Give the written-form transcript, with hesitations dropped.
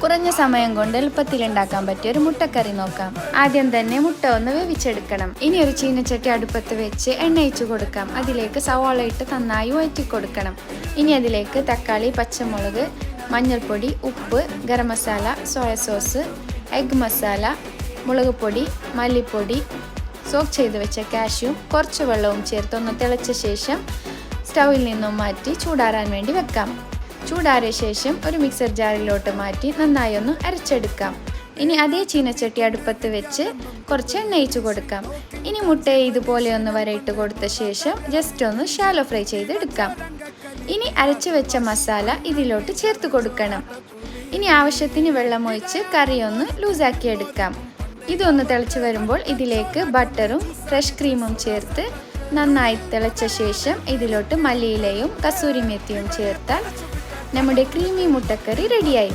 കുറഞ്ഞ സമയം കൊണ്ട് എളുപ്പത്തിൽ ഉണ്ടാക്കാൻ പറ്റിയ ഒരു മുട്ടക്കറി നോക്കാം. ആദ്യം തന്നെ മുട്ട ഒന്ന് വേവിച്ചെടുക്കണം. ഇനി ഒരു ചീനച്ചട്ടി അടുപ്പത്ത് വെച്ച് എണ്ണ ഒഴിച്ചു കൊടുക്കാം. അതിലേക്ക് സവാള ഇട്ട് നന്നായി വഴറ്റി കൊടുക്കണം. ഇനി അതിലേക്ക് തക്കാളി, പച്ചമുളക്, മഞ്ഞൾപ്പൊടി, ഉപ്പ്, garam masala, soya sauce, egg masala, മുളക് പൊടി, മല്ലിപ്പൊടി, സോക്ക് ചെയ്ത് വെച്ച കാഷ്യൂം, കുറച്ച് വെള്ളവും ചേർത്ത് ഒന്ന് തിളച്ച ശേഷം സ്റ്റൗവിൽ നിന്നും മാറ്റി ചൂടാറാൻ വേണ്ടി വെക്കാം. ചൂടാറിയ ശേഷം ഒരു മിക്സർ ജാറിലോട്ട് മാറ്റി നന്നായി ഒന്ന് അരച്ചെടുക്കാം. ഇനി അതേ ചീനച്ചട്ടി അടുപ്പത്ത് വെച്ച് കുറച്ച് എണ്ണ ഒഴിച്ച് കൊടുക്കാം. ഇനി മുട്ടയെ ഇതുപോലെ ഒന്ന് വരയിട്ട് കൊടുത്ത ശേഷം ജസ്റ്റ് ഒന്ന് ഷാലോ ഫ്രൈ ചെയ്തെടുക്കാം. ഇനി അരച്ചു വെച്ച മസാല ഇതിലോട്ട് ചേർത്ത് കൊടുക്കണം. ഇനി ആവശ്യത്തിന് വെള്ളമൊഴിച്ച് കറി ഒന്ന് ലൂസാക്കി എടുക്കാം. ഇതൊന്ന് തിളച്ച് വരുമ്പോൾ ഇതിലേക്ക് ബട്ടറും ഫ്രഷ് ക്രീമും ചേർത്ത് നന്നായി തിളച്ച ശേഷം ഇതിലോട്ട് മല്ലിയിലയും കസൂരി മേത്തിയും ചേർത്താൽ നമ്മുടെ ക്രീമി മുട്ടക്കറി റെഡിയായി.